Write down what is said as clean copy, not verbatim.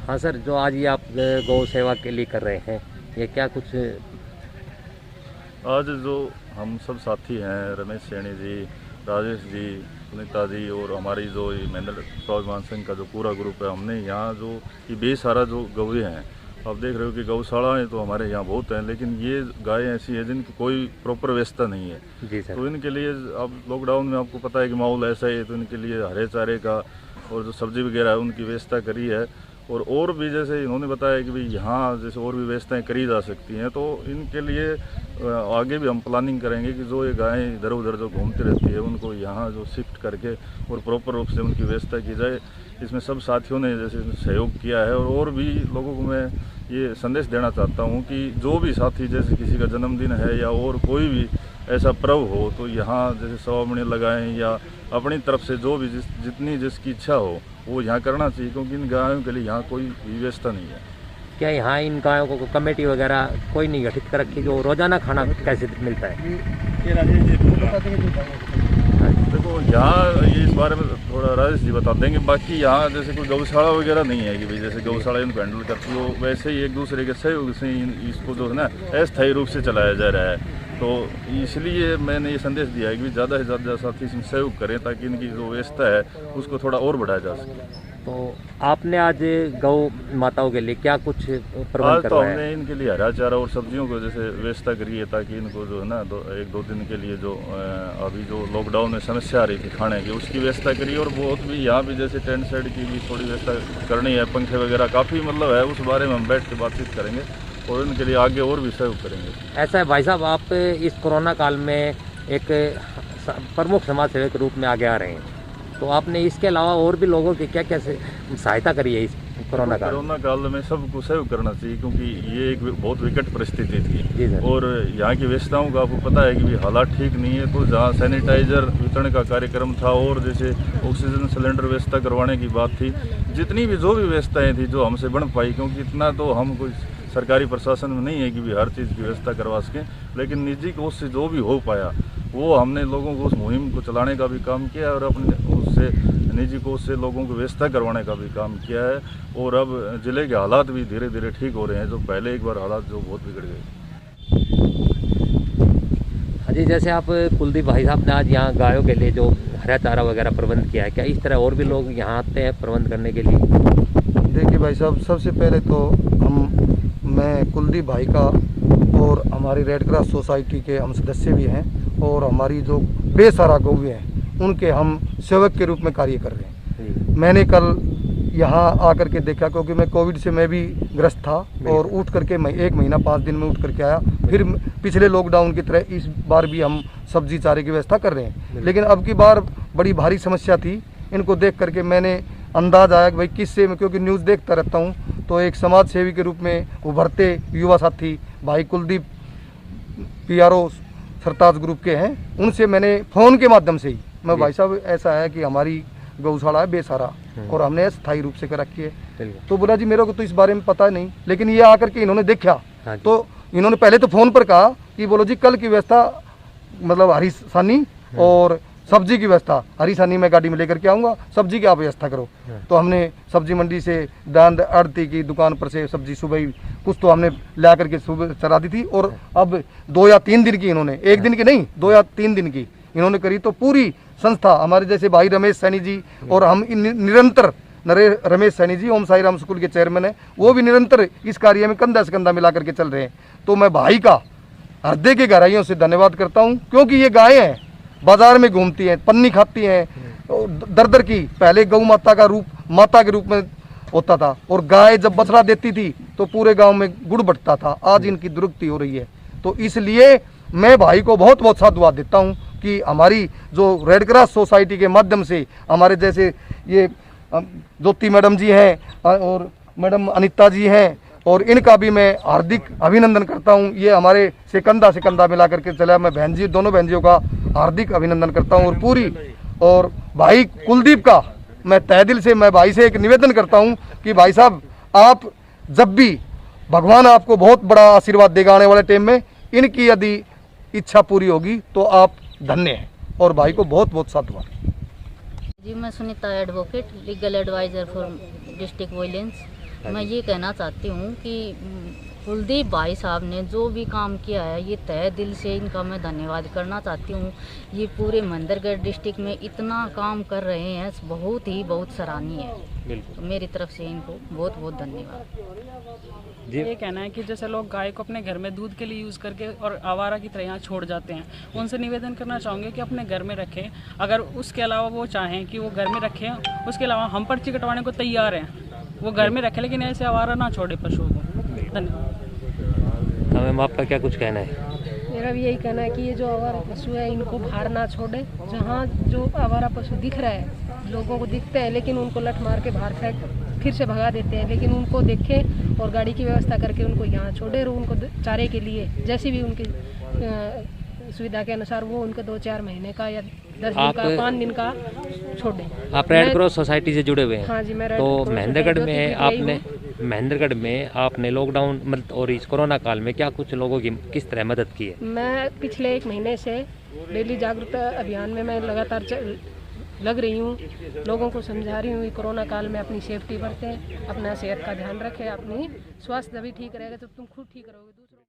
हाँ सर, जो आज ये आप गौ सेवा के लिए कर रहे हैं, ये क्या कुछ? आज जो हम सब साथी हैं, रमेश सैनी जी, राजेश जी, सुनीता जी और हमारी जो ये महेंद्र स्वाभिमान संघ का जो पूरा ग्रुप है, हमने यहाँ जो ये बेसहारा जो गौएँ हैं, आप देख रहे हो कि गौशालाएँ तो हमारे यहाँ बहुत हैं, लेकिन ये गायें ऐसी हैं जिनकी कोई प्रॉपर व्यवस्था नहीं है। जी सर। तो इनके लिए अब लॉकडाउन में आपको पता है कि माहौल ऐसा है, तो इनके लिए हरे चारे का और जो सब्जी वगैरह है उनकी व्यवस्था करी है। और भी जैसे इन्होंने बताया कि भाई यहाँ जैसे और भी व्यवस्थाएं करी जा सकती हैं, तो इनके लिए आगे भी हम प्लानिंग करेंगे कि जो ये गायें इधर उधर जो घूमती रहती है उनको यहाँ जो शिफ्ट करके और प्रॉपर रूप से उनकी व्यवस्था की जाए। इसमें सब साथियों ने जैसे सहयोग किया है और भी लोगों को मैं ये संदेश देना चाहता हूँ कि जो भी साथी जैसे किसी का जन्मदिन है या और कोई भी ऐसा पर्व हो तो यहाँ जैसे सवामणी लगाएं या अपनी तरफ से जो भी जितनी जिसकी इच्छा हो वो यहाँ करना चाहिए, क्योंकि इन गायों के लिए यहाँ कोई व्यवस्था नहीं है। क्या यहाँ इन गायों को कमेटी वगैरह कोई नहीं गठित कर रखी जो रोजाना खाना कैसे मिलता है? देखो यहाँ ये इस बारे में थोड़ा राजेश जी बता देंगे। बाकी यहाँ जैसे कोई गौशाला वगैरह नहीं है कि भाई जैसे गौशाला इनको हैंडल करती हो, वैसे ही एक दूसरे के सहयोग से इसको जो है ना अस्थायी रूप से चलाया जा रहा है। तो इसलिए मैंने ये संदेश दिया है कि ज़्यादा से ज़्यादा साथी इसमें सहयोग करें ताकि इनकी जो व्यवस्था है उसको थोड़ा और बढ़ाया जा सके। तो आपने आज गौ माताओं के लिए क्या कुछ प्रबंध आज तो करवाया? हमने इनके लिए हरा चारा और सब्जियों को जैसे व्यवस्था करी है ताकि इनको जो है ना एक दो दिन के लिए जो अभी जो लॉकडाउन में समस्या आ रही थी खाने की उसकी व्यवस्था करी। और बहुत भी यहाँ भी जैसे टेंट सेट की भी थोड़ी व्यवस्था करनी है, पंखे वगैरह काफ़ी मतलब है, उस बारे में हम बैठ के बातचीत करेंगे और इनके लिए आगे और भी सहयोग करेंगे। ऐसा है भाई साहब, आप इस कोरोना काल में एक प्रमुख समाज सेवक के रूप में आगे आ रहे हैं, तो आपने इसके अलावा और भी लोगों की क्या क्या सहायता करी है इस कोरोना काल में? सबको सहयोग करना चाहिए क्योंकि ये एक बहुत विकट परिस्थिति थी और यहाँ की व्यवस्थाओं का आपको पता है कि हालात ठीक नहीं है। तो जहाँ सैनिटाइजर वितरण का कार्यक्रम था और जैसे ऑक्सीजन सिलेंडर व्यवस्था करवाने की बात थी, जितनी भी जो भी व्यवस्थाएँ थी जो हमसे बन पाई, क्योंकि इतना तो हम कोई सरकारी प्रशासन में नहीं है कि भी हर चीज़ की व्यवस्था करवा सकें, लेकिन निजी कोष से जो भी हो पाया वो हमने लोगों को उस मुहिम को चलाने का भी काम किया और अपने उससे निजी कोष से लोगों को व्यवस्था करवाने का भी काम किया है। और अब ज़िले के हालात भी धीरे धीरे ठीक हो रहे हैं, जो पहले एक बार हालात जो बहुत बिगड़ गए। हाँ जी, जैसे आप कुलदीप भाई साहब ने आज यहाँ गायों के लिए जो हरा चारा वगैरह प्रबंध किया है, क्या इस तरह और भी लोग यहाँ आते हैं प्रबंध करने के लिए? देखिए भाई साहब, सबसे पहले तो मैं कुलदीप भाई का और हमारी रेड क्रॉस सोसाइटी के हम सदस्य भी हैं और हमारी जो बेसहारा गौएं हैं उनके हम सेवक के रूप में कार्य कर रहे हैं। मैंने कल यहाँ आकर के देखा क्योंकि मैं कोविड से मैं भी ग्रस्त था और उठ करके मैं 1 महीना 5 दिन में उठ करके आया। फिर पिछले लॉकडाउन की तरह इस बार भी हम सब्जी चारे की व्यवस्था कर रहे हैं, लेकिन अब की बार बड़ी भारी समस्या थी। इनको देख करके मैंने अंदाज आया कि भाई किससे, मैं क्योंकि न्यूज़ देखता रहता हूँ, तो एक समाज सेवी के रूप में उभरते युवा साथी भाई कुलदीप PRO सरताज ग्रुप के हैं, उनसे मैंने फ़ोन के माध्यम से ही मैं भाई साहब ऐसा है कि हमारी गौशाला है बेसहारा और हमने स्थायी रूप से कर रखी है। तो बोला जी मेरे को तो इस बारे में पता नहीं, लेकिन ये आकर के इन्होंने देखा तो इन्होंने पहले तो फ़ोन पर कहा कि बोलो जी कल की व्यवस्था मतलब हरी सानी और सब्जी की व्यवस्था, हरी सानी मैं गाड़ी में लेकर के आऊँगा, सब्जी की आप व्यवस्था करो। तो हमने सब्जी मंडी से दान आड़ती की दुकान पर से सब्जी सुबह ही कुछ तो हमने ला करके सुबह चला दी थी और अब 2 या 3 दिन की इन्होंने, 1 दिन की नहीं 2 या 3 दिन की इन्होंने करी। तो पूरी संस्था हमारे जैसे भाई रमेश सैनी जी और हम निरंतर रमेश सैनी जी ओम साई राम स्कूल के चेयरमैन है, वो भी निरंतर इस कार्य में कंधा से कंधा मिला करके चल रहे हैं। तो मैं भाई का हृदय की गहराइयों से धन्यवाद करता हूँ, क्योंकि ये गायें हैं बाजार में घूमती हैं, पन्नी खाती हैं, दर दर की पहले गौ माता का रूप माता के रूप में होता था और गाय जब बछड़ा देती थी तो पूरे गांव में गुड़ बटता था। आज इनकी दुरुक्ति हो रही है। तो इसलिए मैं भाई को बहुत बहुत साधुवाद देता हूं कि हमारी जो रेड क्रॉस सोसाइटी के माध्यम से हमारे जैसे ये ज्योति मैडम जी हैं और मैडम अनिता जी हैं और इनका भी मैं हार्दिक अभिनंदन करता हूं। ये हमारे से कंधा मिला करके चला। मैं बहन जी दोनों बहन जियों का हार्दिक अभिनंदन करता हूं और पूरी और भाई कुलदीप का मैं तहे दिल से मैं भाई से एक निवेदन करता हूं कि भाई साहब आप जब भी भगवान आपको बहुत बड़ा आशीर्वाद देगा आने वाले टाइम में, इनकी यदि इच्छा पूरी होगी तो आप धन्य हैं और भाई को बहुत बहुत साधुवाद। जी मैं Sunita advocate legal adviser for district violence. मैं ये कहना चाहती हूँ कि कुलदीप भाई साहब ने जो भी काम किया है, ये तहे दिल से इनका मैं धन्यवाद करना चाहती हूँ। ये पूरे महेंद्रगढ़ डिस्ट्रिक्ट में इतना काम कर रहे हैं, बहुत सराहनीय है। बिल्कुल। तो मेरी तरफ से इनको बहुत बहुत धन्यवाद। जी ये कहना है कि जैसे लोग गाय को अपने घर में दूध के लिए यूज़ करके और आवारा की तरह यहाँ छोड़ जाते हैं, उनसे निवेदन करना चाहूँगे कि अपने घर में रखें। अगर उसके अलावा वो चाहें कि वो घर में रखें, उसके अलावा हम पर्ची कटवाने को तैयार हैं, वो घर में रखें, लेकिन ऐसे आवारा ना छोड़े पशुओं को। धन्यवाद। मैम आपका क्या कुछ कहना है? मेरा भी यही कहना है कि ये जो आवारा पशु है इनको बाहर ना छोड़े। जहाँ जो आवारा पशु दिख रहा है, लोगों को दिखते हैं लेकिन उनको लठ मार के बाहर फेंक फिर से भगा देते हैं, लेकिन उनको देखें और गाड़ी की व्यवस्था करके उनको यहाँ छोड़े और उनको चारे के लिए जैसी भी उनकी सुविधा के अनुसार वो उनको 2-4 महीने का या 10 दिन का 5 दिन का छोड़ें। आप रेड क्रॉस सोसाइटी से जुड़े हुए हैं? हाँ जी, मैं तो महेंद्रगढ़ में आपने लॉकडाउन मतलब और इस कोरोना काल में क्या कुछ लोगों की किस तरह मदद की है? मैं पिछले 1 महीने से डेली जागरूकता अभियान में मैं लगातार लग रही हूँ। लोगों को समझा रही हूँ कोरोना काल में अपनी सेफ्टी बरतें, अपना सेहत का ध्यान रखें। अपनी स्वास्थ्य भी ठीक रहेगा तो तुम खुद ठीक रहोगे, दूसरों